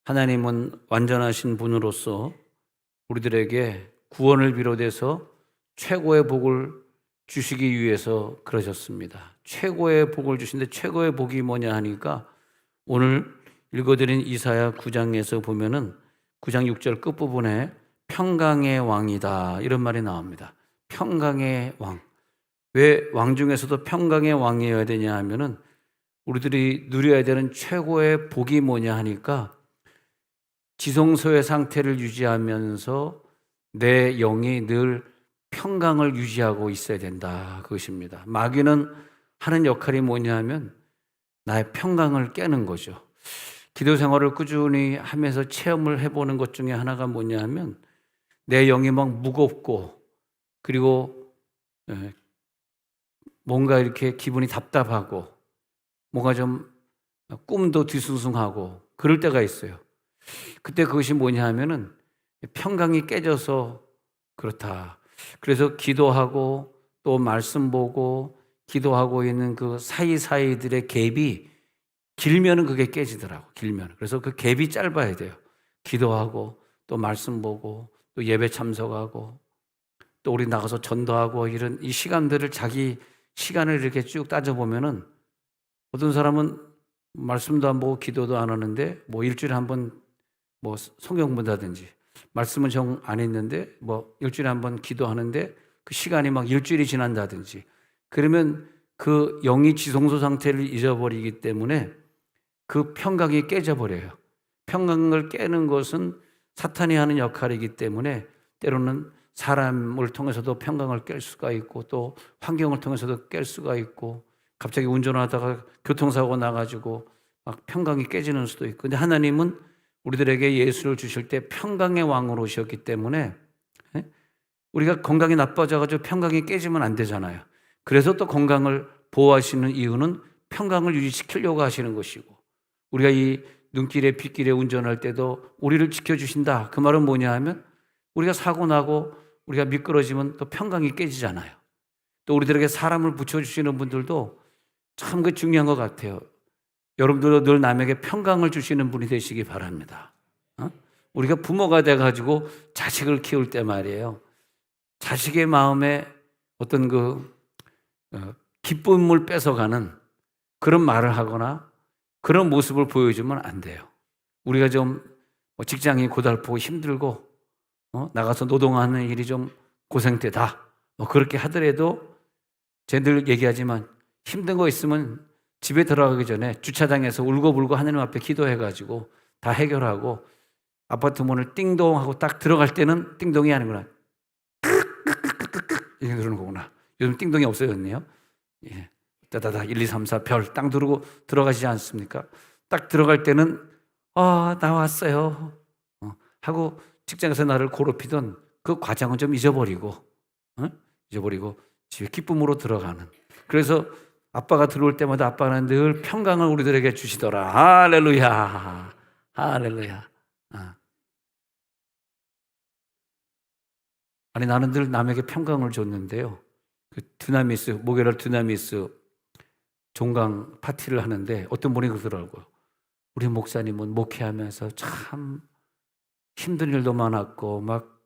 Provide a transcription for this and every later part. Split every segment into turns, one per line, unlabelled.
하나님은 완전하신 분으로서 우리들에게 구원을 비롯해서 최고의 복을 주시기 위해서 그러셨습니다. 최고의 복을 주신데 최고의 복이 뭐냐 하니까 오늘 읽어드린 이사야 9장에서 보면은 9장 6절 끝부분에 평강의 왕이다 이런 말이 나옵니다. 평강의 왕. 왜 왕 중에서도 평강의 왕이어야 되냐 하면은 우리들이 누려야 되는 최고의 복이 뭐냐 하니까 지성소의 상태를 유지하면서 내 영이 늘 평강을 유지하고 있어야 된다 그것입니다. 마귀는 하는 역할이 뭐냐 하면 나의 평강을 깨는 거죠. 기도 생활을 꾸준히 하면서 체험을 해보는 것 중에 하나가 뭐냐 하면 내 영이 막 무겁고 그리고 뭔가 이렇게 기분이 답답하고 뭔가 좀 꿈도 뒤숭숭하고 그럴 때가 있어요. 그때 그것이 뭐냐 하면은 평강이 깨져서 그렇다. 그래서 기도하고 또 말씀 보고 기도하고 있는 그 사이사이들의 갭이 길면은 그게 깨지더라고. 길면. 그래서 그 갭이 짧아야 돼요. 기도하고 또 말씀 보고 또 예배 참석하고 또 우리 나가서 전도하고 이런 이 시간들을 자기 시간을 이렇게 쭉 따져보면은 어떤 사람은 말씀도 안 보고 기도도 안 하는데 뭐 일주일에 한 번 뭐 성경 본다든지 말씀은 정 안 했는데 뭐 일주일에 한 번 기도하는데 그 시간이 막 일주일이 지난다든지 그러면 그 영이 지성소 상태를 잊어버리기 때문에 그 평강이 깨져버려요. 평강을 깨는 것은 사탄이 하는 역할이기 때문에 때로는 사람을 통해서도 평강을 깰 수가 있고 또 환경을 통해서도 깰 수가 있고 갑자기 운전하다가 교통사고 나가지고 막 평강이 깨지는 수도 있고 근데 하나님은 우리들에게 예수를 주실 때 평강의 왕으로 오셨기 때문에 우리가 건강이 나빠져가지고 평강이 깨지면 안 되잖아요. 그래서 또 건강을 보호하시는 이유는 평강을 유지시키려고 하시는 것이고 우리가 이 눈길에 빗길에 운전할 때도 우리를 지켜주신다. 그 말은 뭐냐 하면 우리가 사고 나고 우리가 미끄러지면 또 평강이 깨지잖아요. 또 우리들에게 사람을 붙여주시는 분들도 참 그 중요한 것 같아요. 여러분들도 늘 남에게 평강을 주시는 분이 되시기 바랍니다. 우리가 부모가 돼가지고 자식을 키울 때 말이에요. 자식의 마음에 어떤 기쁨을 뺏어가는 그런 말을 하거나 그런 모습을 보여주면 안 돼요. 우리가 좀 직장이 고달프고 힘들고 나가서 노동하는 일이 좀 고생되다. 그렇게 하더라도 쟤들 얘기하지만 힘든 거 있으면 집에 들어가기 전에 주차장에서 울고불고 하나님 앞에 기도해가지고 다 해결하고 아파트 문을 띵동 하고 딱 들어갈 때는 띵동이 아니구나. 이렇게 누르는 거구나. 요즘 띵동이 없어졌네요. 예. 따다다 1, 2, 3, 4 별 땅 두르고 들어가시지 않습니까? 딱 들어갈 때는 나왔어요 하고 직장에서 나를 고롭히던 그 과정은 좀 잊어버리고 집에 기쁨으로 들어가는. 그래서 아빠가 들어올 때마다 아빠는 늘 평강을 우리들에게 주시더라. 할렐루야. 할렐루야. 아니 나는 늘 남에게 평강을 줬는데요. 그 목요일 두나미스 종강 파티를 하는데 어떤 분이 그러더라고요. 우리 목사님은 목회하면서 참 힘든 일도 많았고 막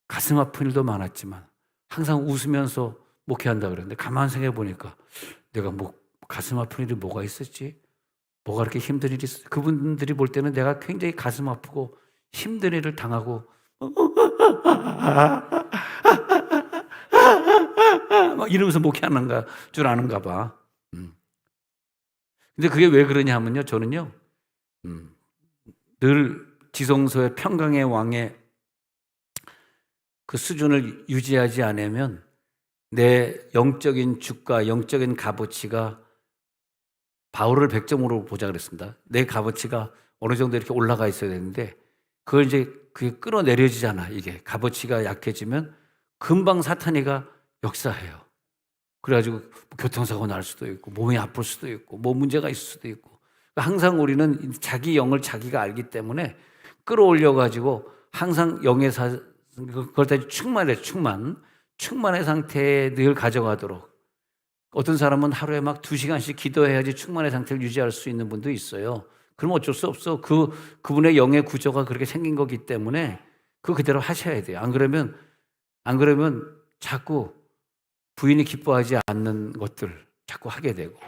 가슴 아픈 일도 많았지만 항상 웃으면서 목회한다 그랬는데 가만 생각해 보니까 내가 가슴 아픈 일이 뭐가 있었지? 뭐가 그렇게 힘든 일이 있었지? 그분들이 볼 때는 내가 굉장히 가슴 아프고 힘든 일을 당하고 막 이러면서 목회하는 줄 아는가 봐. 근데 그게 왜 그러냐 하면요. 저는요. 늘 지성소의 평강의 왕의 그 수준을 유지하지 않으면 내 영적인 주가, 영적인 값어치가 바울을 100점으로 보자 그랬습니다. 내 값어치가 어느 정도 이렇게 올라가 있어야 되는데 그걸 이제 그게 끌어내려지잖아. 이게 값어치가 약해지면 금방 사탄이가 역사해요. 그래가지고 교통사고 날 수도 있고 몸이 아플 수도 있고 뭐 문제가 있을 수도 있고 항상 우리는 자기 영을 자기가 알기 때문에 끌어올려가지고 항상 영의 그걸 다 충만의 상태에 늘 가져가도록. 어떤 사람은 하루에 막 2시간씩 기도해야지 충만의 상태를 유지할 수 있는 분도 있어요. 그럼 어쩔 수 없어. 그분의 영의 구조가 그렇게 생긴 거기 때문에 그대로 하셔야 돼요. 안 그러면 자꾸 부인이 기뻐하지 않는 것들 자꾸 하게 되고,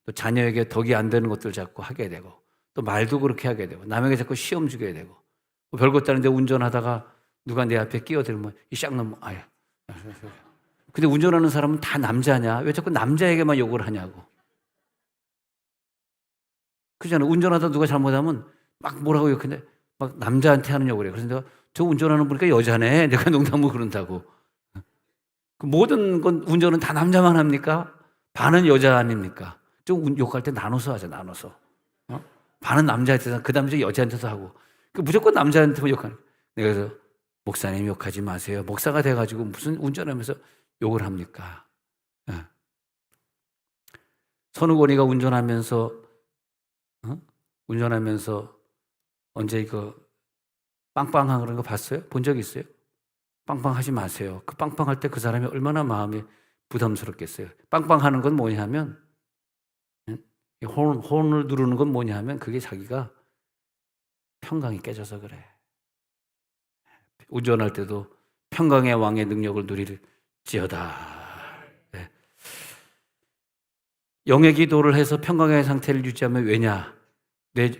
또 자녀에게 덕이 안 되는 것들 자꾸 하게 되고, 또 말도 그렇게 하게 되고, 남에게 자꾸 시험 주게 되고, 뭐 별것도 아닌데 운전하다가 누가 내 앞에 끼어들면 이 쌍놈, 아야. 근데 운전하는 사람은 다 남자냐? 왜 자꾸 남자에게만 욕을 하냐고. 그잖아. 운전하다 누가 잘못하면 막 뭐라고 욕하는데 막 남자한테 하는 욕을 해. 그래서 내가 저 운전하는 보니까 여자네. 내가 농담을 그런다고. 그 모든 건 운전은 다 남자만 합니까? 반은 여자 아닙니까? 좀 욕할 때 나눠서 하자, 나눠서. 반은 남자한테서, 그 다음에 여자한테서 하고. 무조건 남자한테만 욕하는. 내가 그래서 목사님 욕하지 마세요. 목사가 돼가지고 무슨 운전하면서 욕을 합니까? 선우건이가 운전하면서 언제 이거 빵빵한 그런 거 봤어요? 본 적 있어요? 빵빵하지 마세요. 그 빵빵할 때 그 사람이 얼마나 마음이 부담스럽겠어요. 빵빵하는 건 뭐냐면, 혼을 누르는 건 뭐냐면 그게 자기가 평강이 깨져서 그래. 운전할 때도 평강의 왕의 능력을 누릴지어다. 네. 영의 기도를 해서 평강의 상태를 유지하면 왜냐? 내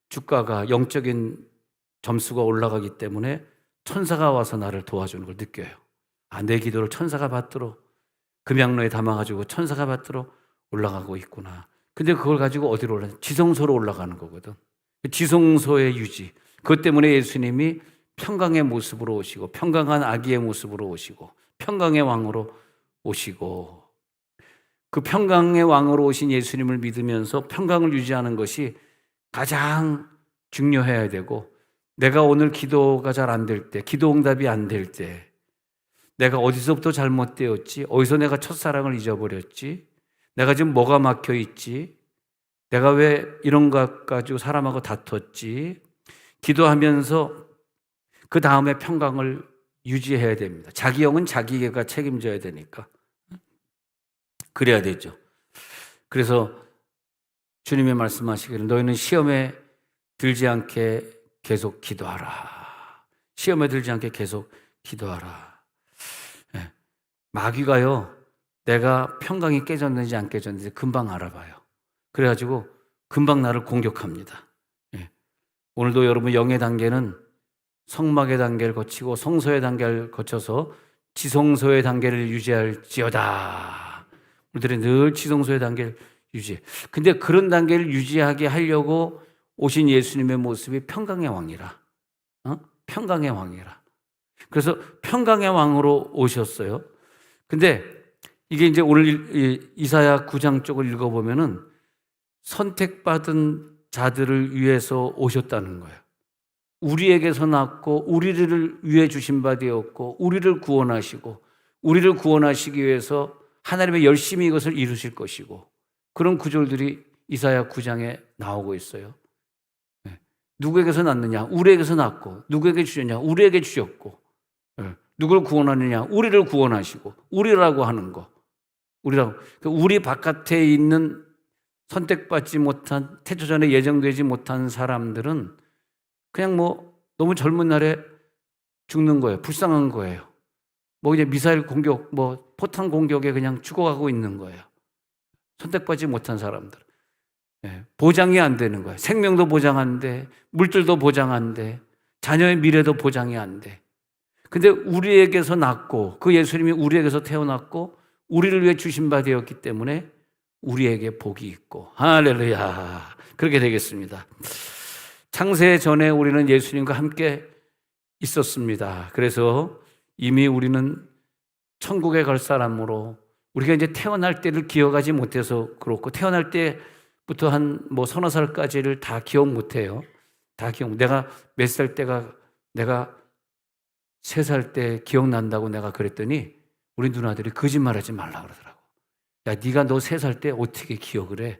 주가가 영적인 점수가 올라가기 때문에 천사가 와서 나를 도와주는 걸 느껴요. 내 기도를 천사가 받도록 금양로에 담아가지고 천사가 받도록 올라가고 있구나. 근데 그걸 가지고 어디로 올라가냐? 지성소로 올라가는 거거든. 지성소의 유지. 그것 때문에 예수님이 평강의 모습으로 오시고, 평강한 아기의 모습으로 오시고, 평강의 왕으로 오시고, 그 평강의 왕으로 오신 예수님을 믿으면서 평강을 유지하는 것이 가장 중요해야 되고, 내가 오늘 기도가 잘 안 될 때, 기도 응답이 안 될 때, 내가 어디서부터 잘못되었지? 어디서 내가 첫사랑을 잊어버렸지? 내가 지금 뭐가 막혀 있지? 내가 왜 이런 것 가지고 사람하고 다퉜지? 기도하면서 그 다음에 평강을 유지해야 됩니다. 자기 영은 자기가 책임져야 되니까. 그래야 되죠. 그래서 주님이 말씀하시기를 너희는 시험에 들지 않게 계속 기도하라. 시험에 들지 않게 계속 기도하라. 마귀가요, 내가 평강이 깨졌는지 안 깨졌는지 금방 알아봐요. 그래가지고 금방 나를 공격합니다. 오늘도 여러분 영의 단계는 성막의 단계를 거치고 성소의 단계를 거쳐서 지성소의 단계를 유지할지어다. 우리들이 늘 지성소의 단계를 유지해. 근데 그런 단계를 유지하게 하려고 오신 예수님의 모습이 평강의 왕이라. 평강의 왕이라. 그래서 평강의 왕으로 오셨어요. 근데 이게 이제 오늘 이사야 9장 쪽을 읽어보면은 선택받은 자들을 위해서 오셨다는 거예요. 우리에게서 났고 우리를 위해 주신 바 되었고 우리를 구원하시고 우리를 구원하시기 위해서 하나님의 열심히 이것을 이루실 것이고 그런 구절들이 이사야 9장에 나오고 있어요. 누구에게서 났느냐? 우리에게서 났고 누구에게 주셨냐? 우리에게 주셨고 누굴 구원하느냐? 우리를 구원하시고 우리라고 하는 거 우리라고 우리 바깥에 있는 선택받지 못한 태초전에 예정되지 못한 사람들은 그냥 뭐 너무 젊은 날에 죽는 거예요. 불쌍한 거예요. 뭐 이제 미사일 공격, 뭐 포탄 공격에 그냥 죽어가고 있는 거예요. 선택받지 못한 사람들. 보장이 안 되는 거예요. 생명도 보장 안 돼, 물질도 보장 안 돼, 자녀의 미래도 보장이 안 돼. 근데 우리에게서 났고 그 예수님이 우리에게서 태어났고 우리를 위해 주신 바 되었기 때문에 우리에게 복이 있고 할렐루야 그렇게 되겠습니다. 창세 전에 우리는 예수님과 함께 있었습니다. 그래서 이미 우리는 천국에 갈 사람으로 우리가 이제 태어날 때를 기억하지 못해서 그렇고 태어날 때부터 한 뭐 서너 살까지를 다 기억 못해요. 다 기억. 내가 몇 살 때가 내가 3살 때 기억난다고 내가 그랬더니 우리 누나들이 거짓말하지 말라 그러더라고. 야, 네가 너 3살 때 어떻게 기억을 해?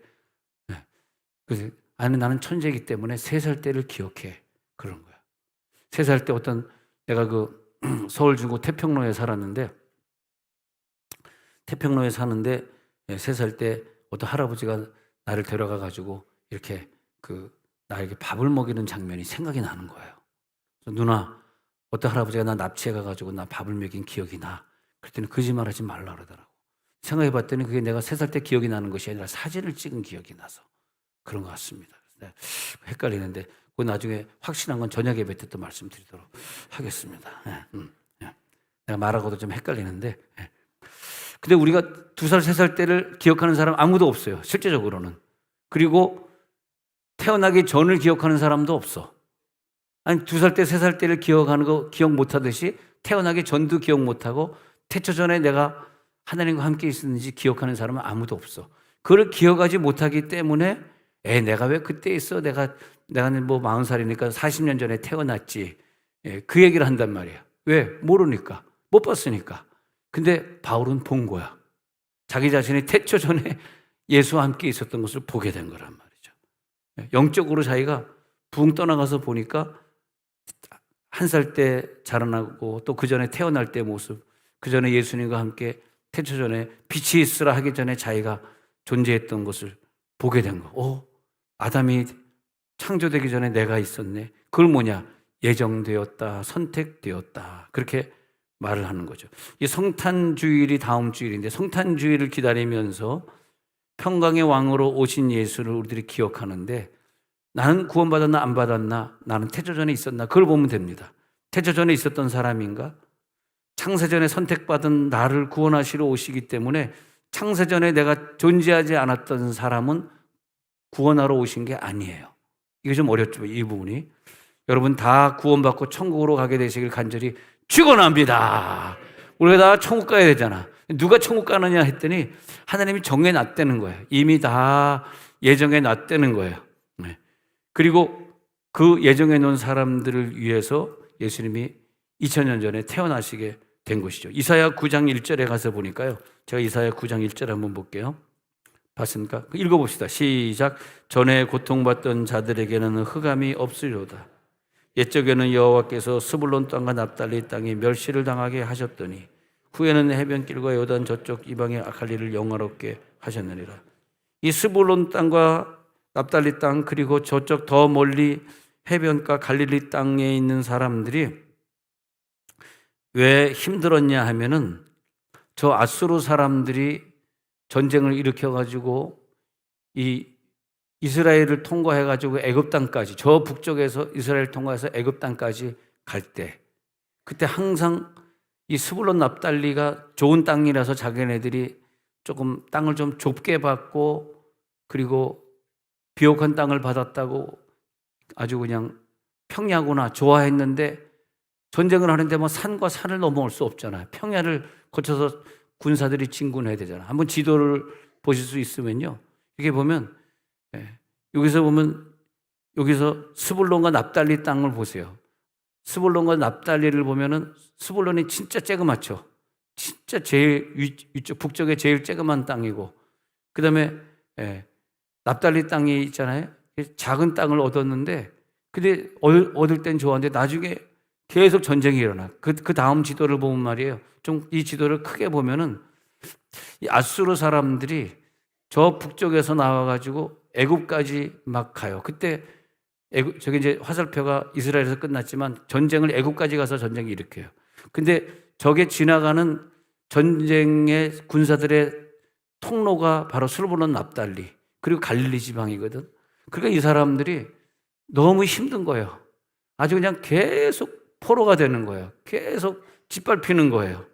그래서 아니 나는 천재이기 때문에 3살 때를 기억해. 그런 거야. 3살 때 내가 그 서울 중구 태평로에 살았는데 3살 때 어떤 할아버지가 나를 데려가 가지고 이렇게 나에게 밥을 먹이는 장면이 생각이 나는 거예요. 그래서 누나, 어떤 할아버지가 나 납치해 가지고 나 밥을 먹인 기억이 나. 그랬더니 거짓말하지 말라 그러더라고. 생각해 봤더니 그게 내가 3살 때 기억이 나는 것이 아니라 사진을 찍은 기억이 나서 그런 것 같습니다. 헷갈리는데 그 나중에 확실한 건 저녁 예배 때 또 말씀드리도록 하겠습니다. 내가 말하고도 좀 헷갈리는데, 근데 우리가 2살, 3살 때를 기억하는 사람 아무도 없어요, 실제적으로는. 그리고 태어나기 전을 기억하는 사람도 없어. 아니, 2살 때, 3살 때를 기억하는 거 기억 못하듯이 태어나기 전도 기억 못하고 태초 전에 내가 하나님과 함께 있었는지 기억하는 사람은 아무도 없어. 그걸 기억하지 못하기 때문에 내가 왜 그때 있어? 내가는 뭐 40살이니까 40년 전에 태어났지. 그 얘기를 한단 말이야. 왜? 모르니까. 못 봤으니까. 근데 바울은 본 거야. 자기 자신이 태초 전에 예수와 함께 있었던 것을 보게 된 거란 말이죠. 영적으로 자기가 붕 떠나가서 보니까 1살 때 자라나고 또 그 전에 태어날 때 모습, 그 전에 예수님과 함께 태초 전에 빛이 있으라 하기 전에 자기가 존재했던 것을 보게 된 거. 아담이 창조되기 전에 내가 있었네. 그걸 뭐냐? 예정되었다, 선택되었다. 그렇게 말을 하는 거죠. 이 성탄주일이 다음 주일인데 성탄주일을 기다리면서 평강의 왕으로 오신 예수를 우리들이 기억하는데 나는 구원받았나 안 받았나? 나는 태초 전에 있었나? 그걸 보면 됩니다. 태초 전에 있었던 사람인가? 창세전에 선택받은 나를 구원하시러 오시기 때문에 창세전에 내가 존재하지 않았던 사람은 구원하러 오신 게 아니에요. 이게 좀 어렵죠, 이 부분이. 여러분 다 구원받고 천국으로 가게 되시길 간절히 축원합니다. 우리가 다 천국 가야 되잖아. 누가 천국 가느냐 했더니 하나님이 정해놨다는 거예요. 이미 다 예정해 놨다는 거예요. 그리고 그 예정해 놓은 사람들을 위해서 예수님이 2000년 전에 태어나시게 된 것이죠. 이사야 9장 1절에 가서 보니까요. 제가 이사야 9장 1절 한번 볼게요. 봤습니까? 읽어봅시다. 시작. 전에 고통받던 자들에게는 흑암이 없으리로다. 옛적에는 여호와께서 스불론 땅과 납달리 땅에 멸시를 당하게 하셨더니 후에는 해변길과 요단 저쪽 이방의 갈릴리를 영화롭게 하셨느니라. 이 스불론 땅과 납달리 땅 그리고 저쪽 더 멀리 해변가 갈릴리 땅에 있는 사람들이 왜 힘들었냐 하면은 저 아수르 사람들이 전쟁을 일으켜가지고 이 이스라엘을 통과해가지고 애굽 땅까지 저 북쪽에서 이스라엘 통과해서 애굽 땅까지 갈 때 그때 항상 이 스불론 납달리가 좋은 땅이라서 자기네들이 조금 땅을 좀 좁게 받고 그리고 비옥한 땅을 받았다고 아주 그냥 평야구나 좋아했는데 전쟁을 하는데 뭐 산과 산을 넘어올 수 없잖아요. 평야를 거쳐서 군사들이 진군해야 되잖아요. 한번 지도를 보실 수 있으면요. 이렇게 보면 여기서 스불론과 납달리 땅을 보세요. 스불론과 납달리를 보면은 스불론이 진짜 쬐그맣죠. 진짜 제일 위쪽 북쪽에 제일 쬐그만 땅이고 그다음에 납달리 땅이 있잖아요. 작은 땅을 얻었는데 근데 얻을 땐 좋았는데 나중에 계속 전쟁이 일어나. 그 다음 지도를 보면 말이에요. 좀 이 지도를 크게 보면은 이 아수르 사람들이 저 북쪽에서 나와가지고 애굽까지 막 가요. 그때 저기 이제 화살표가 이스라엘에서 끝났지만 전쟁을 애굽까지 가서 전쟁이 일으켜요. 근데 저게 지나가는 전쟁의 군사들의 통로가 바로 스불론 납달리 그리고 갈릴리 지방이거든. 그러니까 이 사람들이 너무 힘든 거예요. 아주 그냥 계속 포로가 되는 거예요. 계속 짓밟히는 거예요.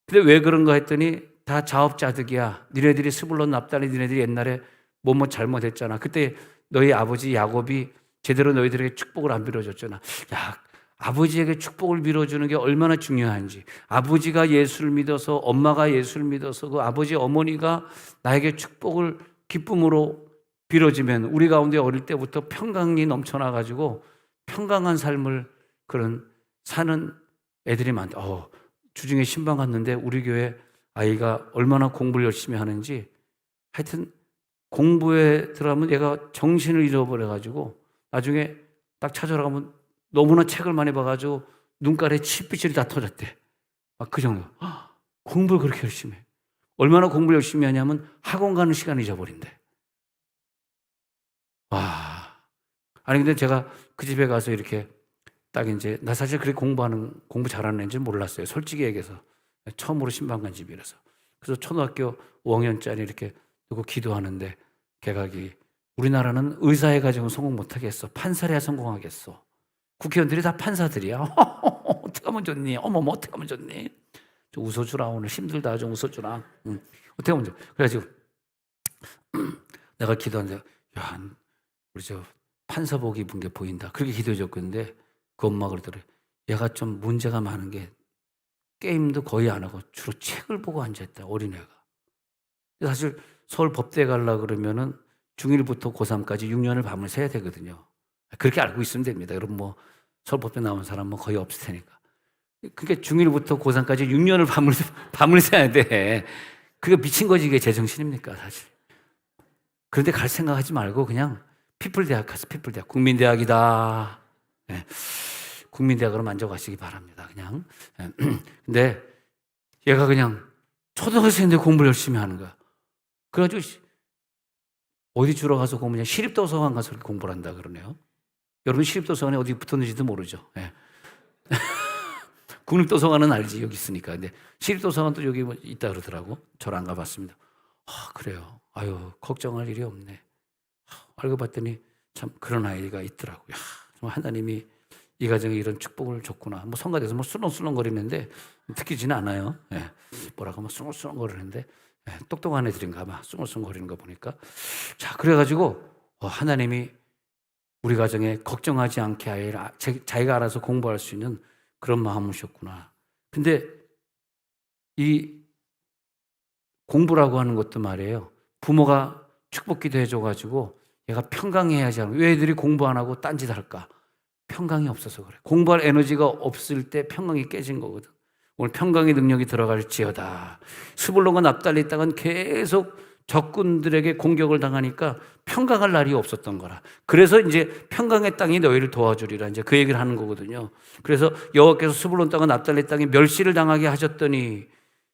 근데 왜 그런가 했더니 다 자업자득이야. 니네들이 스불론 납달리 니네들이 옛날에 뭐뭐 잘못했잖아. 그때 너희 아버지 야곱이 제대로 너희들에게 축복을 안 빌어줬잖아. 야, 아버지에게 축복을 빌어주는 게 얼마나 중요한지. 아버지가 예수를 믿어서 엄마가 예수를 믿어서 그 아버지 어머니가 나에게 축복을 기쁨으로 빌어주면 우리 가운데 어릴 때부터 평강이 넘쳐나가지고 평강한 삶을 그런 사는 애들이 많다. 주중에 신방 갔는데 우리 교회 아이가 얼마나 공부를 열심히 하는지 하여튼 공부에 들어가면 얘가 정신을 잃어버려가지고 나중에 딱 찾아가면 너무나 책을 많이 봐가지고 눈깔에 칠빛이 다 터졌대. 막 그 정도. 공부를 그렇게 열심히 해. 얼마나 공부를 열심히 하냐면 학원 가는 시간을 잊어버린대. 와, 아니 근데 제가 그 집에 가서 이렇게 딱 이제 나 사실 그렇게 공부 잘하는 애인지 몰랐어요. 솔직히 얘기해서 처음으로 신방 간 집이라서. 그래서 초등학교 5학년짜리 이렇게 두고 기도하는데 개각이 우리나라는 의사해가지고 성공 못하겠어. 판사래야 성공하겠어. 국회의원들이 다 판사들이야. 어떻게 하면 좋니? 어머머 어떻게 하면 좋니? 좀 웃어주라 오늘 힘들다 좀 웃어주라. 어떻게 하면 좋니? 그래가지고 내가 기도하는데 야 우리 저 판사복 입은 게 보인다. 그렇게 기도해 줬는데 그 엄마가 그러더래. 얘가 좀 문제가 많은 게 게임도 거의 안 하고 주로 책을 보고 앉아있다. 어린애가. 사실 서울 법대 가려고 그러면은 중1부터 고3까지 6년을 밤을 새야 되거든요. 그렇게 알고 있으면 됩니다. 여러분 뭐 서울 법대 나온 사람 뭐 거의 없을 테니까. 그러니까 중1부터 고3까지 6년을 밤을 새야 돼. 그게 미친 거지 이게 제정신입니까 사실. 그런데 갈 생각하지 말고 그냥 피플대학 가서 피플대학 국민대학이다. 네. 국민대학으로 만족하시기 바랍니다. 그냥. 근데 얘가 그냥 초등학생인데 공부를 열심히 하는 거야. 그래가지고 어디 주러 가서 공부냐? 시립도서관 가서 공부를 한다 그러네요. 여러분 시립도서관에 어디 붙었는지도 모르죠. 네. 국립도서관은 알지 여기 있으니까. 근데 시립도서관도 여기 뭐 있다 그러더라고. 저를 안 가봤습니다. 아 그래요. 아유 걱정할 일이 없네. 알고 봤더니 참 그런 아이가 있더라고요. 야, 정말 하나님이 이 가정에 이런 축복을 줬구나. 뭐 성가대에서 뭐 술렁술렁거리는데 듣기지는 않아요. 예. 뭐라고 하면 술렁술렁거리는데 예. 똑똑한 애들인가 봐. 술렁술렁거리는 거 보니까. 자 그래가지고 하나님이 우리 가정에 걱정하지 않게 아이를 자기가 알아서 공부할 수 있는 그런 마음이셨구나. 근데 이 공부라고 하는 것도 말이에요. 부모가 축복기도 해줘가지고 얘가 평강해야지 하는. 왜 애들이 공부 안 하고 딴짓 할까? 평강이 없어서 그래. 공부할 에너지가 없을 때 평강이 깨진 거거든. 오늘 평강의 능력이 들어갈지어다. 스불론과 납달리 땅은 계속 적군들에게 공격을 당하니까 평강할 날이 없었던 거라. 그래서 이제 평강의 땅이 너희를 도와주리라. 이제 그 얘기를 하는 거거든요. 그래서 여호와께서 스불론 땅과 납달리 땅에 멸시를 당하게 하셨더니,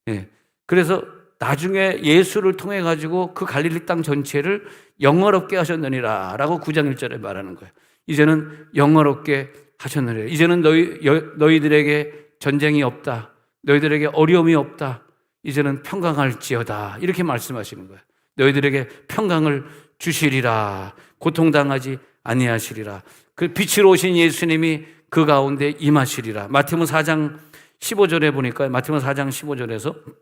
예. 그래서 나중에 예수를 통해 가지고 그 갈릴리 땅 전체를 영화롭게 하셨느니라 라고 9장 1절에 말하는 거예요. 이제는 영화롭게 하셨느니라. 이제는 너희들에게 전쟁이 없다. 너희들에게 어려움이 없다. 이제는 평강할지어다. 이렇게 말씀하시는 거예요. 너희들에게 평강을 주시리라. 고통당하지 아니하시리라. 그 빛으로 오신 예수님이 그 가운데 임하시리라. 마태복음 4장 15절에 보니까 마태복음 4장 15절에서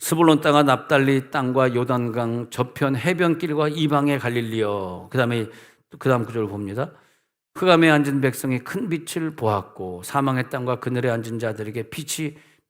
스불론 땅과 납달리 땅과 요단강 저편 해변길과 이방의 갈릴리여. 그 다음 구절을 봅니다. 흑암에 앉은 백성이 큰 빛을 보았고 사망의 땅과 그늘에 앉은 자들에게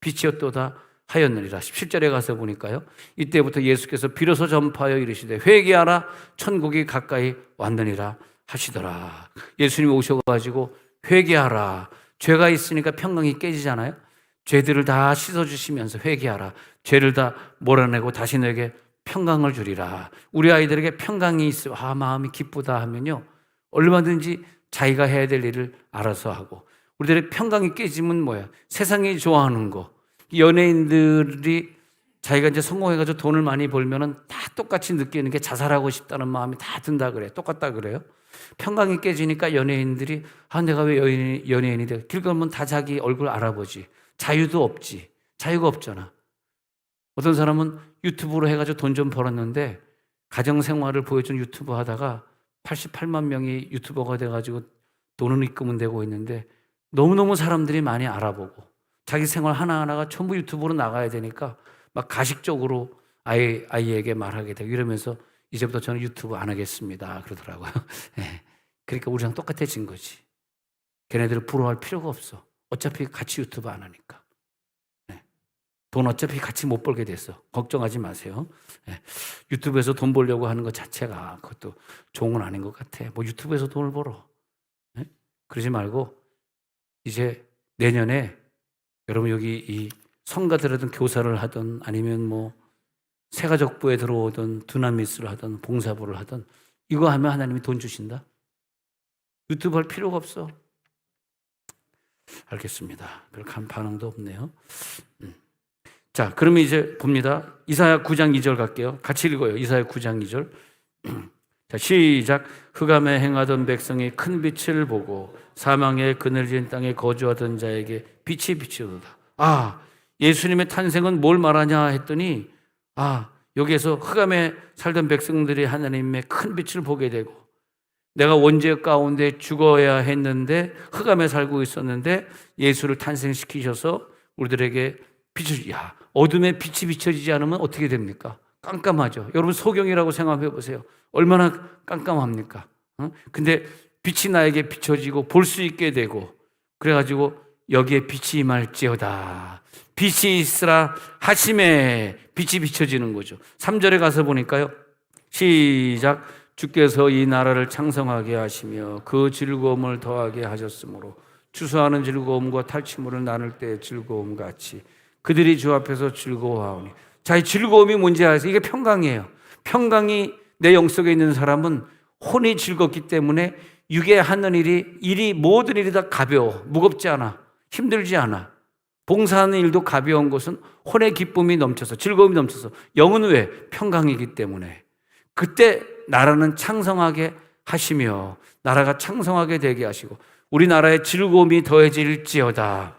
빛이었도다 하였느니라. 17절에 가서 보니까요. 이때부터 예수께서 비로소 전파하여 이르시되 회개하라 천국이 가까이 왔느니라 하시더라. 예수님이 오셔가지고 회개하라. 죄가 있으니까 평강이 깨지잖아요. 죄들을 다 씻어주시면서 회개하라. 죄를 다 몰아내고 다시 너에게 평강을 주리라. 우리 아이들에게 평강이 있어 마음이 기쁘다 하면요. 얼마든지 자기가 해야 될 일을 알아서 하고. 우리들의 평강이 깨지면 뭐야? 세상이 좋아하는 거. 연예인들이 자기가 이제 성공해가지고 돈을 많이 벌면은 다 똑같이 느끼는 게 자살하고 싶다는 마음이 다 든다 그래. 똑같다 그래요. 평강이 깨지니까 연예인들이 내가 왜 연예인이 돼? 길 걸으면 다 자기 얼굴 알아보지. 자유도 없지. 자유가 없잖아. 어떤 사람은 유튜브로 해가지고 돈 좀 벌었는데 가정생활을 보여준 유튜브 하다가 88만 명이 유튜버가 돼가지고 돈은 입금은 되고 있는데 너무너무 사람들이 많이 알아보고 자기 생활 하나하나가 전부 유튜브로 나가야 되니까 막 가식적으로 아이에게 말하게 되고 이러면서 이제부터 저는 유튜브 안 하겠습니다 그러더라고요. 네. 그러니까 우리랑 똑같아진 거지. 걔네들을 부러워할 필요가 없어. 어차피 같이 유튜브 안 하니까. 네. 돈 어차피 같이 못 벌게 됐어. 걱정하지 마세요. 네. 유튜브에서 돈 벌려고 하는 것 자체가 그것도 좋은 건 아닌 것 같아. 뭐 유튜브에서 돈을 벌어. 네? 그러지 말고 이제 내년에 여러분 여기 이 성가들하든 교사를 하든 아니면 뭐 새가족부에 들어오든 두나미스를 하든 봉사부를 하든 이거 하면 하나님이 돈 주신다? 유튜브 할 필요가 없어. 알겠습니다. 별 반응도 없네요. 자, 그러면 이제 봅니다. 이사야 9장 2절 갈게요. 같이 읽어요. 이사야 9장 2절. 자, 시작. 흑암에 행하던 백성이 큰 빛을 보고 사망의 그늘진 땅에 거주하던 자에게 빛이 비치도다. 예수님의 탄생은 뭘 말하냐 했더니 여기에서 흑암에 살던 백성들이 하나님의 큰 빛을 보게 되고, 내가 원죄 가운데 죽어야 했는데 흑암에 살고 있었는데 예수를 탄생시키셔서 우리들에게 빛을, 어둠에 빛이 비춰지지 않으면 어떻게 됩니까? 깜깜하죠. 여러분, 소경이라고 생각해 보세요. 얼마나 깜깜합니까? 근데 빛이 나에게 비춰지고 볼 수 있게 되고, 그래가지고 여기에 빛이 임할지어다. 빛이 있으라 하심에 빛이 비춰지는 거죠. 3절에 가서 보니까요. 시작. 주께서 이 나라를 창성하게 하시며 그 즐거움을 더하게 하셨으므로 추수하는 즐거움과 탈취물을 나눌 때의 즐거움 같이 그들이 주 앞에서 즐거워하오니. 자, 이 즐거움이 뭔지 아세요? 이게 평강이에요. 평강이 내 영속에 있는 사람은 혼이 즐겁기 때문에 육에 하는 일이 모든 일이 다 가벼워. 무겁지 않아. 힘들지 않아. 봉사하는 일도 가벼운 것은 혼의 기쁨이 넘쳐서, 즐거움이 넘쳐서. 영은 왜? 평강이기 때문에. 그때 나라는 창성하게 하시며 나라가 창성하게 되게 하시고 우리나라의 즐거움이 더해질지어다.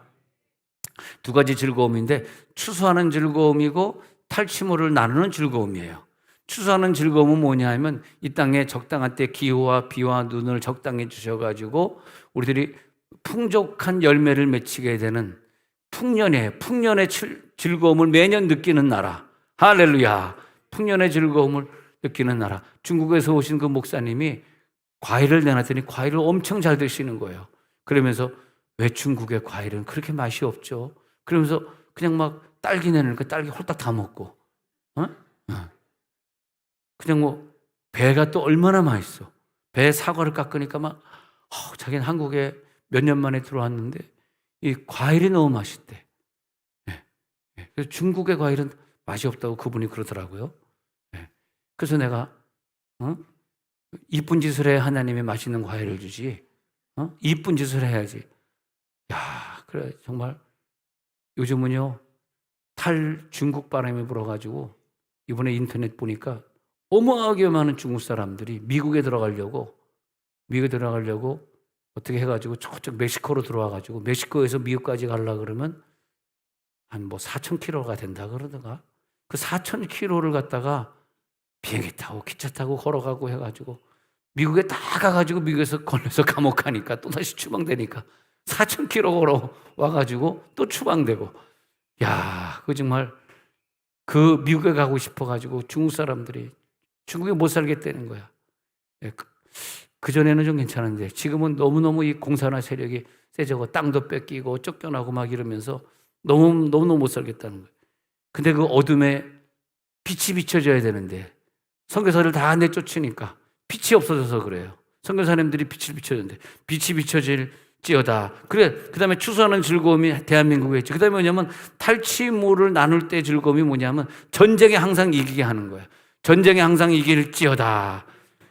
두 가지 즐거움인데, 추수하는 즐거움이고 탈취물을 나누는 즐거움이에요. 추수하는 즐거움은 뭐냐 하면 이 땅에 적당한 때 기후와 비와 눈을 적당히 주셔가지고 우리들이 풍족한 열매를 맺히게 되는 풍년의 즐거움을 매년 느끼는 나라. 할렐루야. 풍년의 즐거움을 느끼는 나라. 중국에서 오신 그 목사님이 과일을 내놨더니 과일을 엄청 잘 드시는 거예요. 그러면서 왜 중국의 과일은 그렇게 맛이 없죠? 그러면서 그냥 막 딸기 내놓으니까 딸기 홀딱 다 먹고, 그냥 배가 또 얼마나 맛있어. 배에 사과를 깎으니까 자기는 한국에 몇 년 만에 들어왔는데 이 과일이 너무 맛있대. 그래서 중국의 과일은 맛이 없다고 그분이 그러더라고요. 그래서 내가 이쁜 짓을 해야 하나님이 맛있는 과일을 주지. 이쁜 짓을 해야지. 그래, 정말 요즘은요 중국 바람이 불어가지고 이번에 인터넷 보니까 어마어마하게 많은 중국 사람들이 미국에 들어가려고 어떻게 해가지고 저쪽 멕시코로 들어와가지고 멕시코에서 미국까지 가려고 그러면 한 4,000km가 된다 그러다가 그 4,000km를 갔다가 비행기 타고 기차 타고 걸어가고 해가지고 미국에 다 가가지고 미국에서 걸려서 감옥 가니까 또다시 추방되니까 4,000km 걸어 와가지고 또 추방되고. 그 정말 그 미국에 가고 싶어가지고 중국 사람들이 중국에 못 살겠다는 거야. 그전에는 좀 괜찮은데 지금은 너무너무 이 공산화 세력이 세져고 땅도 뺏기고 쫓겨나고 막 이러면서 너무너무 못 살겠다는 거예요. 근데 그 어둠에 빛이 비춰져야 되는데 선교사를 다 내쫓으니까 빛이 없어져서 그래요. 선교사님들이 빛을 비춰줬는데 빛이 비춰질지어다. 그래, 그 다음에 추수하는 즐거움이 대한민국에 있지. 그 다음에 뭐냐면 탈취물을 나눌 때 즐거움이 뭐냐면 전쟁에 항상 이기게 하는 거예요. 전쟁에 항상 이길지어다.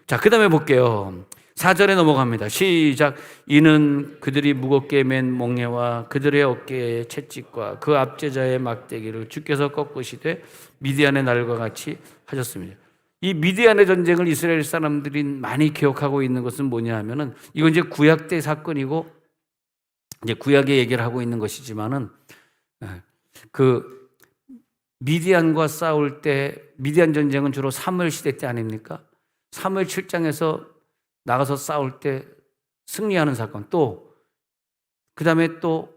자, 그 다음에 볼게요. 4절에 넘어갑니다. 시작. 이는 그들이 무겁게 맨 몽해와 그들의 어깨의 채찍과 그 압제자의 막대기를 주께서 꺾으시되 미디안의 날과 같이 하셨습니다. 이 미디안의 전쟁을 이스라엘 사람들이 많이 기억하고 있는 것은 뭐냐 하면은 이건 이제 구약 때 사건이고 이제 구약의 얘기를 하고 있는 것이지만은 그 미디안과 싸울 때 미디안 전쟁은 주로 사무엘 시대 때 아닙니까? 사무엘 7장에서 나가서 싸울 때 승리하는 사건, 또 그 다음에 또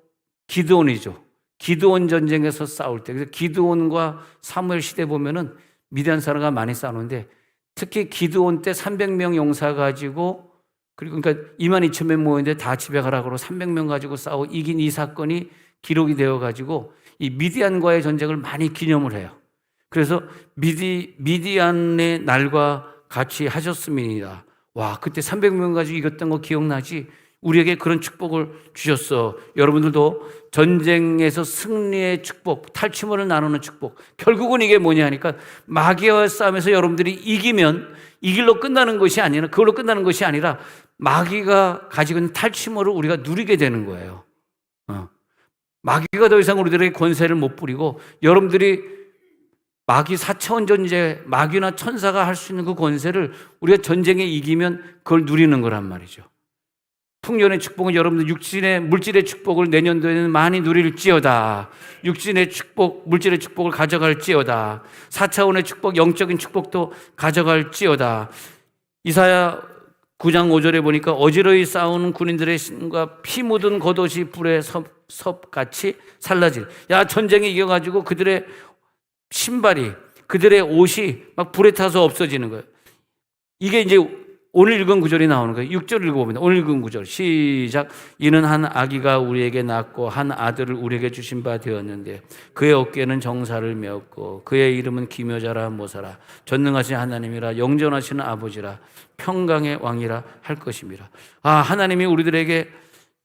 기드온이죠. 기드온 전쟁에서 싸울 때, 그래서 기드온과 사무엘 시대 보면은 미디안 사람과 많이 싸우는데 특히 기드온 때 300명 용사 가지고 그리고 그러니까 22,000명 모였는데 다 집에 가라고 그러고 300명 가지고 싸워 이긴 이 사건이 기록이 되어 가지고 이 미디안과의 전쟁을 많이 기념을 해요. 그래서 미디안의 날과 같이 하셨습니다. 와, 그때 300명 가지고 이겼던 거 기억나지? 우리에게 그런 축복을 주셨어. 여러분들도 전쟁에서 승리의 축복, 탈취물을 나누는 축복. 결국은 이게 뭐냐 하니까 마귀와 싸움에서 여러분들이 이기면 이길로 끝나는 것이 아니라 그걸로 끝나는 것이 아니라 마귀가 가지고 있는 탈취물을 우리가 누리게 되는 거예요. 마귀가 더 이상 우리들에게 권세를 못 부리고 여러분들이 마귀 4차원 존재, 마귀나 천사가 할 수 있는 그 권세를 우리가 전쟁에 이기면 그걸 누리는 거란 말이죠. 풍년의 축복은 여러분들 육신의 물질의 축복을 내년도에는 많이 누릴지어다. 육신의 축복, 물질의 축복을 가져갈지어다. 4차원의 축복, 영적인 축복도 가져갈지어다. 이사야 9장 5절에 보니까 어지러이 싸우는 군인들의 신과 피 묻은 겉옷이 불에 섭같이 살라질. 야, 전쟁에 이겨가지고 그들의 신발이, 그들의 옷이 막 불에 타서 없어지는 거예요. 이게 이제 오늘 읽은 구절이 나오는 거예요. 6절 읽어봅니다. 오늘 읽은 구절 시작. 이는 한 아기가 우리에게 낳고 한 아들을 우리에게 주신 바 되었는데 그의 어깨는 정사를 메었고 그의 이름은 기묘자라 모사라 전능하신 하나님이라 영전하시는 아버지라 평강의 왕이라 할 것입니다. 하나님이 우리들에게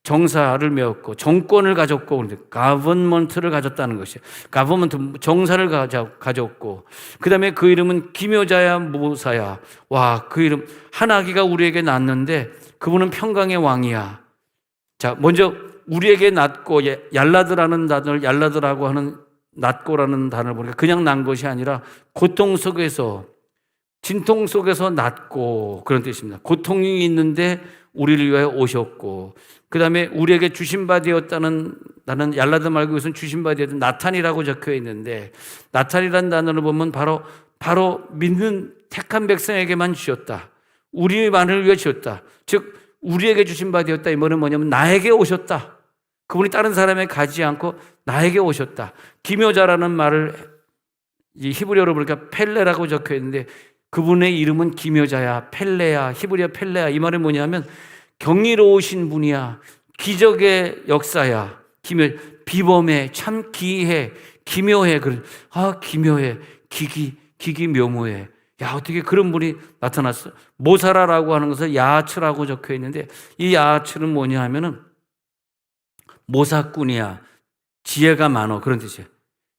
정사를 메었고 정권을 가졌고 가버먼트를 가졌다는 것이에요. 가버먼트, 정사를 가졌고 그 다음에 그 이름은 기묘자야 모사야. 와, 그 이름 한 아기가 우리에게 낳았는데 그분은 평강의 왕이야. 자, 먼저 우리에게 낳고, 얄라드라는 단어를 얄라드라고 하는 낳고라는 단어를 보니까 그냥 난 것이 아니라 고통 속에서, 진통 속에서 낳고 그런 뜻입니다. 고통이 있는데 우리를 위하여 오셨고 그 다음에 우리에게 주신 바 되었다는, 나는 얄라드 말고 이것은 주신 바 되었던 나탄이라고 적혀 있는데 나탄이라는 단어를 보면 바로 믿는 택한 백성에게만 주셨다. 우리만을 위해 주셨다. 즉 우리에게 주신 바 되었다. 이 말은 뭐냐면 나에게 오셨다. 그분이 다른 사람에게 가지 않고 나에게 오셨다. 기묘자라는 말을 히브리어로 보니까 펠레라고 적혀 있는데 그분의 이름은 기묘자야, 펠레야, 히브리어 펠레야. 이 말은 뭐냐면 경이로우신 분이야, 기적의 역사야, 비범해, 참 기이해, 기묘해. 기묘해, 기기묘모해. 야, 어떻게 그런 분이 나타났어? 모사라라고 하는 것은 야하츠라고 적혀 있는데 이 야하츠는 뭐냐 하면은 모사꾼이야, 지혜가 많어, 그런 뜻이에요.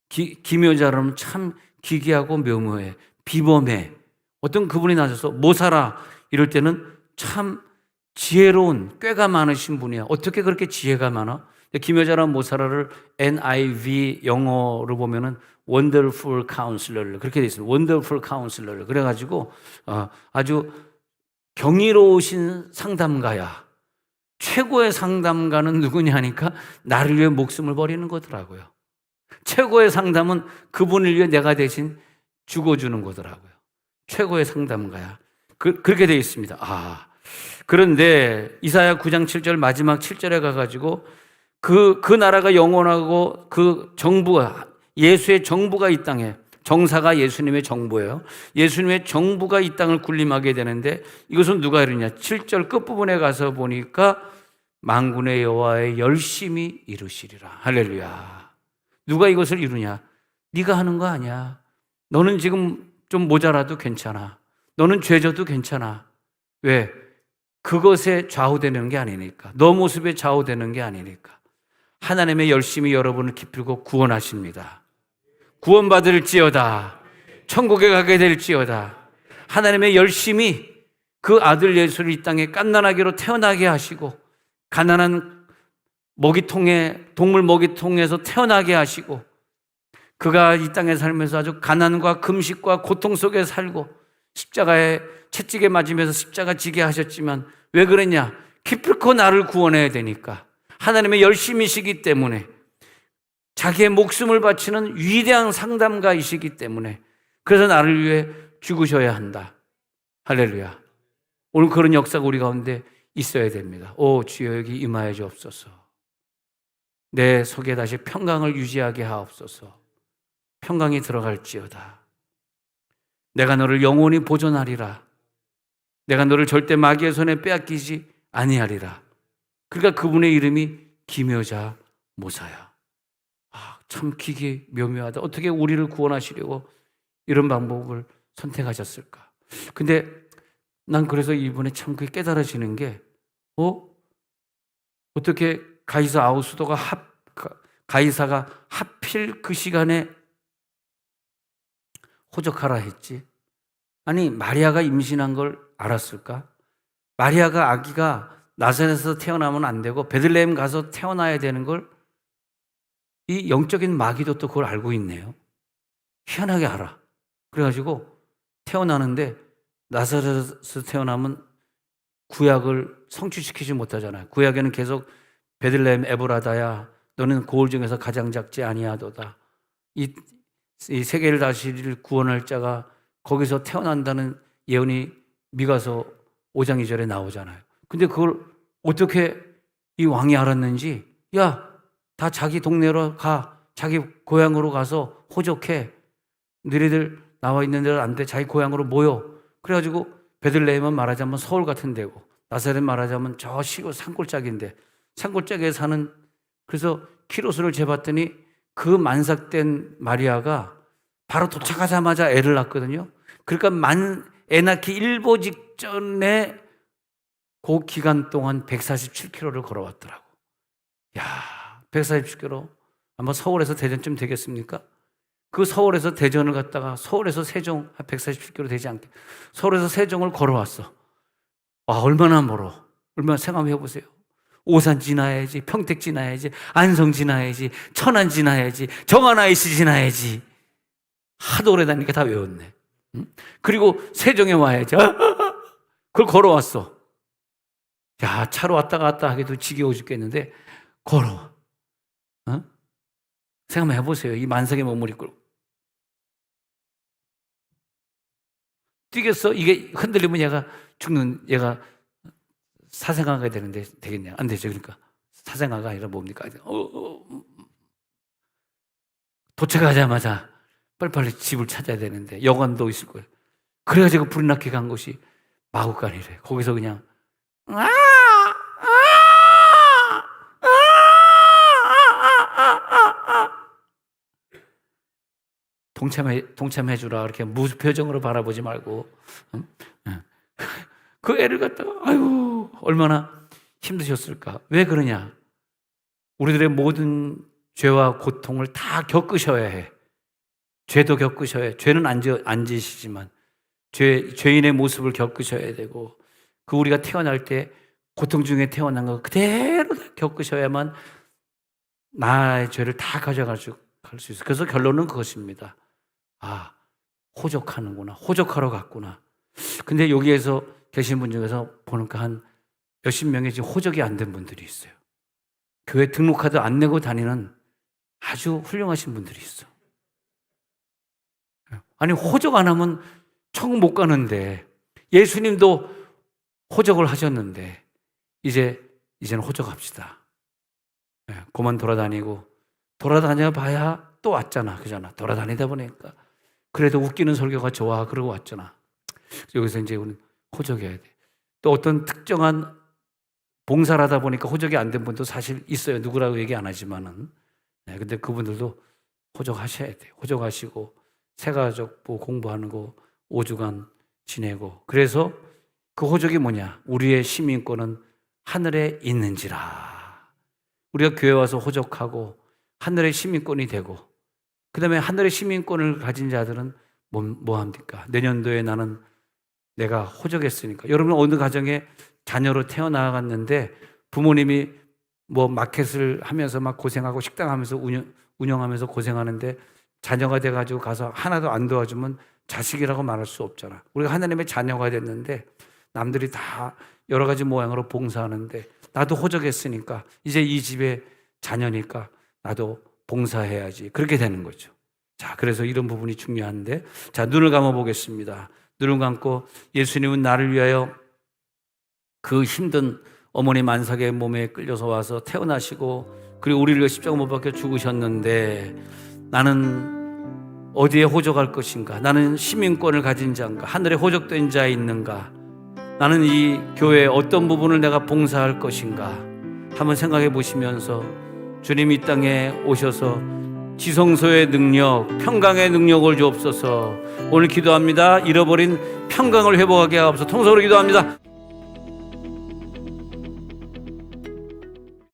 기묘자라면 참 기기하고 묘모해, 비범해. 어떤 그분이 나셔서 모사라 이럴 때는 참 지혜로운, 꾀가 많으신 분이야. 어떻게 그렇게 지혜가 많아? 기묘자라는 모사라를 NIV 영어로 보면은 Wonderful Counselor 그렇게 되어 있습니다. Wonderful Counselor. 그래가지고 아주 경이로우신 상담가야. 최고의 상담가는 누구냐 하니까 나를 위해 목숨을 버리는 거더라고요. 최고의 상담은 그분을 위해 내가 대신 죽어주는 거더라고요. 최고의 상담가야. 그렇게 되어 있습니다. 그런데 이사야 9장 7절 마지막 7절에 가가지고 그 나라가 영원하고 그 정부가, 예수의 정부가 이 땅에, 정사가 예수님의 정부예요. 예수님의 정부가 이 땅을 군림하게 되는데 이것은 누가 이루냐? 7절 끝부분에 가서 보니까 만군의 여호와의 열심히 이루시리라. 할렐루야. 누가 이것을 이루냐? 네가 하는 거 아니야. 너는 지금 좀 모자라도 괜찮아. 너는 죄져도 괜찮아. 왜? 그것에 좌우되는 게 아니니까. 너 모습에 좌우되는 게 아니니까. 하나님의 열심히 여러분을 기쁘고 구원하십니다. 구원받을지어다. 천국에 가게 될지어다. 하나님의 열심히 그 아들 예수를 이 땅에 갓난아기로 태어나게 하시고 가난한 먹이통에, 동물 먹이통에서 태어나게 하시고 그가 이 땅에 살면서 아주 가난과 금식과 고통 속에 살고 십자가에 채찍에 맞으면서 십자가 지게 하셨지만 왜 그랬냐? 기필코 나를 구원해야 되니까. 하나님의 열심이시기 때문에, 자기의 목숨을 바치는 위대한 상담가이시기 때문에, 그래서 나를 위해 죽으셔야 한다. 할렐루야. 오늘 그런 역사가 우리 가운데 있어야 됩니다. 오 주여 여기 임하여 주옵소서. 내 속에 다시 평강을 유지하게 하옵소서. 평강이 들어갈지어다. 내가 너를 영원히 보존하리라. 내가 너를 절대 마귀의 손에 빼앗기지 아니하리라. 그러니까 그분의 이름이 기묘자 모사야. 참 기기묘묘하다. 어떻게 우리를 구원하시려고 이런 방법을 선택하셨을까? 근데 난 그래서 이번에 참 그게 깨달아지는 게 어떻게 가이사가 하필 그 시간에 호적하라 했지? 아니 마리아가 임신한 걸 알았을까? 마리아가 아기가 나사렛에서 태어나면 안 되고 베들레헴 가서 태어나야 되는 걸 이 영적인 마귀도 또 그걸 알고 있네요. 희한하게 알아. 그래가지고 태어나는데 나사렛에서 태어나면 구약을 성취시키지 못하잖아요. 구약에는 계속 베들레헴 에브라다야 너는 고을 중에서 가장 작지 아니하도다. 이 세계를 다스릴 구원할 자가 거기서 태어난다는 예언이 미가서 5장 2절에 나오잖아요. 근데 그걸 어떻게 이 왕이 알았는지, 야, 다 자기 동네로 가, 자기 고향으로 가서 호적해. 너희들 나와 있는 데는 안 돼. 자기 고향으로 모여. 그래가지고 베들레헴은 말하자면 서울 같은 데고, 나사렛 말하자면 저 시골 산골짜기인데, 산골짜기에 사는, 그래서 키로수를 재봤더니 그 만삭된 마리아가 바로 도착하자마자 애를 낳거든요. 그러니까 애 낳기 일보 직전에 그 기간 동안 147km를 걸어왔더라고. 야, 147km. 아마 서울에서 대전쯤 되겠습니까? 그 서울에서 대전을 갔다가 서울에서 세종 147km 되지 않게 서울에서 세종을 걸어왔어. 와, 얼마나 멀어. 얼마나 생각해 보세요. 오산 지나야지, 평택 지나야지, 안성 지나야지, 천안 지나야지, 정하나이스 지나야지. 하도 오래 다니니까 다 외웠네. 그리고 세종에 와야지. 그걸 걸어왔어. 야, 차로 왔다 갔다 하기도 지겨워 죽겠는데 걸어와. 생각만 해보세요. 이 만삭의 몸을 입고 뛰겠어? 이게 흔들리면 얘가 사생아가 되는데 되겠냐? 안 되죠. 그러니까 사생아가 아니라 뭡니까? 도착하자마자 빨리빨리 집을 찾아야 되는데 여관도 있을 거예요. 그래가지고 불이 나게 간 곳이 마구간이래. 거기서 그냥 동참해 주라. 이렇게 무표정으로 바라보지 말고 그 애를 갖다가 아유 얼마나 힘드셨을까. 왜 그러냐? 우리들의 모든 죄와 고통을 다 겪으셔야 해. 죄도 겪으셔야 해. 죄는 안 지시지만 죄인의 모습을 겪으셔야 되고, 그 우리가 태어날 때 고통 중에 태어난 거 그대로 겪으셔야만 나의 죄를 다 가져갈 수 있어요. 그래서 결론은 그것입니다. 아, 호적하는구나. 호적하러 갔구나. 근데 여기에서 계신 분 중에서 보니까 한 몇십 명의 지금 호적이 안 된 분들이 있어요. 교회 등록카드 안 내고 다니는 아주 훌륭하신 분들이 있어. 아니, 호적 안 하면 천국 못 가는데, 예수님도 호적을 하셨는데 이제는 호적합시다. 그만 돌아다녀 봐야 또 왔잖아. 그잖아. 돌아다니다 보니까 그래도 웃기는 설교가 좋아. 그러고 왔잖아. 여기서 이제 우리는 호적해야 돼. 또 어떤 특정한 봉사를 하다 보니까 호적이 안 된 분도 사실 있어요. 누구라고 얘기 안 하지만은. 근데 그분들도 호적하셔야 돼요. 호적하시고 새가족부 공부하는 거 5주간 지내고. 그래서 그 호적이 뭐냐? 우리의 시민권은 하늘에 있는지라. 우리가 교회 와서 호적하고 하늘의 시민권이 되고, 그 다음에 하늘의 시민권을 가진 자들은 뭐 합니까? 내년도에 나는 내가 호적했으니까. 여러분 어느 가정에 자녀로 태어나갔는데 부모님이 뭐 마켓을 하면서 막 고생하고 식당 하면서 운영하면서 고생하는데 자녀가 돼가지고 가서 하나도 안 도와주면 자식이라고 말할 수 없잖아. 우리가 하나님의 자녀가 됐는데 남들이 다 여러 가지 모양으로 봉사하는데 나도 호적했으니까 이제 이 집의 자녀니까 나도 봉사해야지. 그렇게 되는 거죠. 자, 그래서 이런 부분이 중요한데, 자, 눈을 감아 보겠습니다. 눈을 감고 예수님은 나를 위하여 그 힘든 어머니 만삭의 몸에 끌려서 와서 태어나시고, 그리고 우리를 위해 십자가 못 박혀 죽으셨는데, 나는 어디에 호적할 것인가? 나는 시민권을 가진 자인가? 하늘에 호적된 자에 있는가? 나는 이 교회의 어떤 부분을 내가 봉사할 것인가? 한번 생각해 보시면서 주님이 이 땅에 오셔서 지성소의 능력, 평강의 능력을 주옵소서. 오늘 기도합니다. 잃어버린 평강을 회복하게 하옵소서. 통성으로 기도합니다.